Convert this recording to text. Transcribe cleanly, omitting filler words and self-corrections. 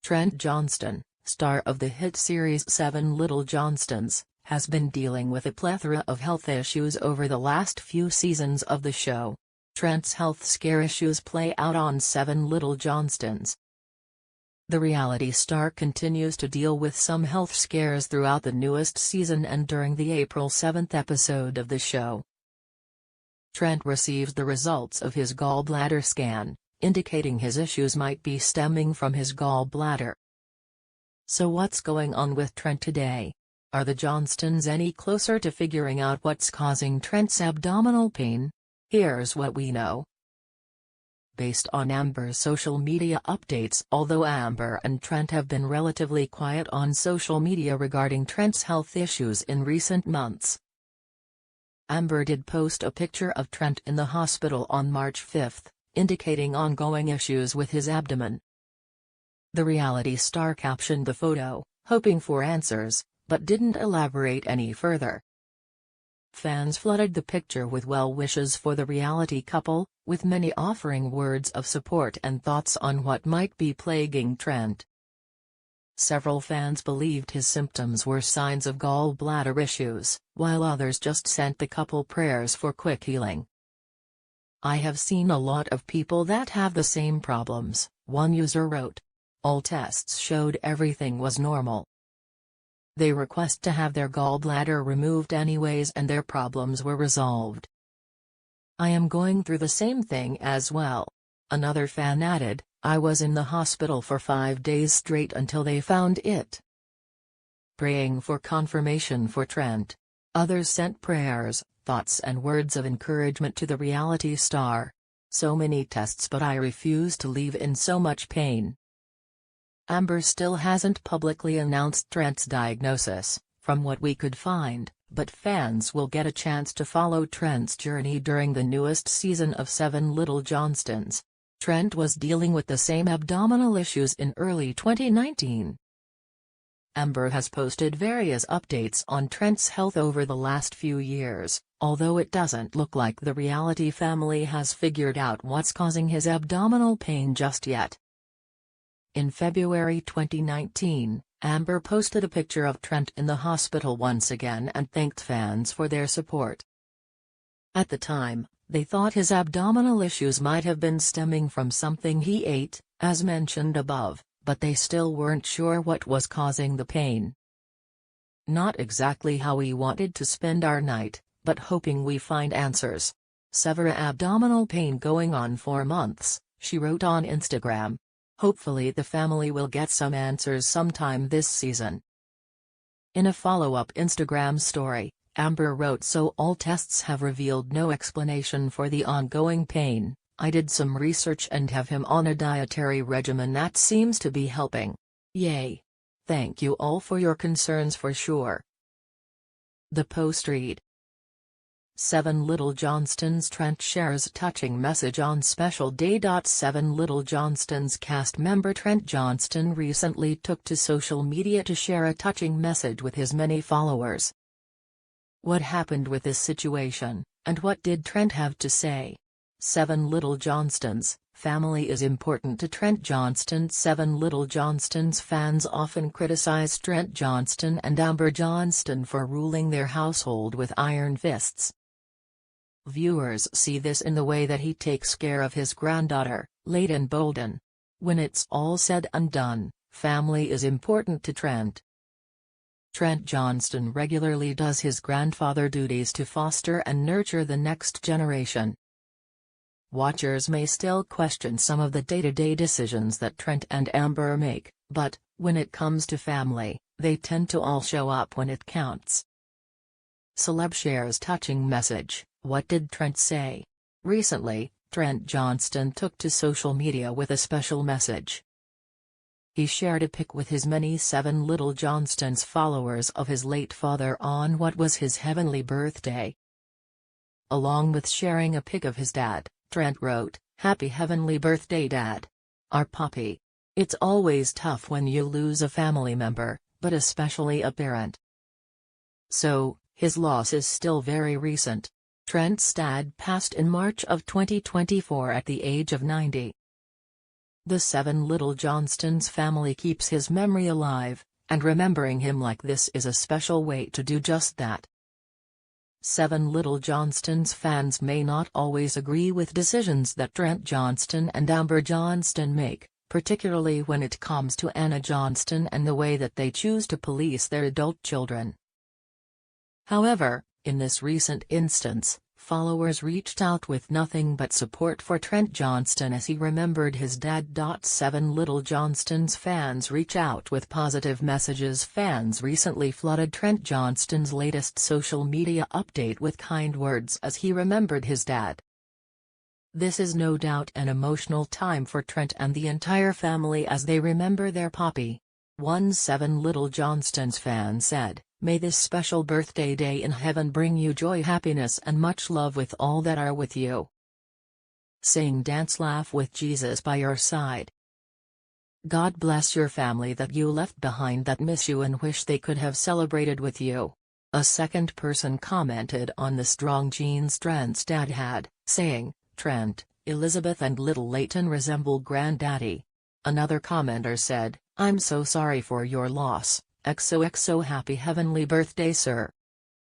Trent Johnston, star of the hit series 7 Little Johnstons, has been dealing with a plethora of health issues over the last few seasons of the show. Trent's health scare issues play out on 7 Little Johnstons. The reality star continues to deal with some health scares throughout the newest season and during the April 7 episode of the show. Trent receives the results of his gallbladder scan, indicating his issues might be stemming from his gallbladder. So what's going on with Trent today? Are the Johnstons any closer to figuring out what's causing Trent's abdominal pain? Here's what we know. Based on Amber's social media updates. Although Amber and Trent have been relatively quiet on social media regarding Trent's health issues in recent months, Amber did post a picture of Trent in the hospital on March 5, indicating ongoing issues with his abdomen. The reality star captioned the photo, hoping for answers, but didn't elaborate any further. Fans flooded the picture with well wishes for the reality couple, with many offering words of support and thoughts on what might be plaguing Trent. Several fans believed his symptoms were signs of gallbladder issues, while others just sent the couple prayers for quick healing. "I have seen a lot of people that have the same problems," one user wrote. "All tests showed everything was normal. They request to have their gallbladder removed anyways and their problems were resolved. I am going through the same thing as well." Another fan added, "I was in the hospital for 5 days straight until they found it." Praying for confirmation for Trent. Others sent prayers, thoughts and words of encouragement to the reality star. "So many tests but I refuse to leave in so much pain." Amber still hasn't publicly announced Trent's diagnosis, from what we could find, but fans will get a chance to follow Trent's journey during the newest season of 7 Little Johnstons. Trent was dealing with the same abdominal issues in early 2019. Amber has posted various updates on Trent's health over the last few years, although it doesn't look like the reality family has figured out what's causing his abdominal pain just yet. In February 2019, Amber posted a picture of Trent in the hospital once again and thanked fans for their support. At the time, they thought his abdominal issues might have been stemming from something he ate, as mentioned above, but they still weren't sure what was causing the pain. "Not exactly how we wanted to spend our night, but hoping we find answers. Severe abdominal pain going on for months," she wrote on Instagram. "Hopefully the family will get some answers sometime this season." In a follow-up Instagram story, Amber wrote, "So all tests have revealed no explanation for the ongoing pain. I did some research and have him on a dietary regimen that seems to be helping. Yay. Thank you all for your concerns for sure." The post read, 7 Little Johnstons. Trent shares touching message on special day. 7 Little Johnstons cast member Trent Johnston recently took to social media to share a touching message with his many followers. What happened with this situation, and what did Trent have to say? 7 Little Johnstons, family is important to Trent Johnston. 7 Little Johnstons fans often criticize Trent Johnston and Amber Johnston for ruling their household with iron fists. Viewers see this in the way that he takes care of his granddaughter, Layden Bolden. When it's all said and done, family is important to Trent. Trent Johnston regularly does his grandfather duties to foster and nurture the next generation. Watchers may still question some of the day-to-day decisions that Trent and Amber make, but, when it comes to family, they tend to all show up when it counts. Celeb shares touching message. What did Trent say? Recently, Trent Johnston took to social media with a special message. He shared a pic with his many 7 Little Johnstons followers of his late father on what was his heavenly birthday. Along with sharing a pic of his dad, Trent wrote, "Happy heavenly birthday, Dad. Our puppy. It's always tough when you lose a family member, but especially a parent. So, his loss is still very recent. Trent's dad passed in March of 2024 at the age of 90. The 7 Little Johnstons family keeps his memory alive, and remembering him like this is a special way to do just that. 7 Little Johnstons fans may not always agree with decisions that Trent Johnston and Amber Johnston make, particularly when it comes to Anna Johnston and the way that they choose to police their adult children. However, in this recent instance, followers reached out with nothing but support for Trent Johnston as he remembered his dad. 7 Little Johnstons fans reach out with positive messages. Fans recently flooded Trent Johnston's latest social media update with kind words as he remembered his dad. This is no doubt an emotional time for Trent and the entire family as they remember their poppy. One 7 Little Johnstons fan said, "May this special birthday day in heaven bring you joy, happiness and much love with all that are with you. Sing, dance, laugh with Jesus by your side. God bless your family that you left behind that miss you and wish they could have celebrated with you." A second person commented on the strong genes Trent's dad had, saying, "Trent, Elizabeth and little Leighton resemble granddaddy." Another commenter said, "I'm so sorry for your loss, XOXO happy heavenly birthday sir."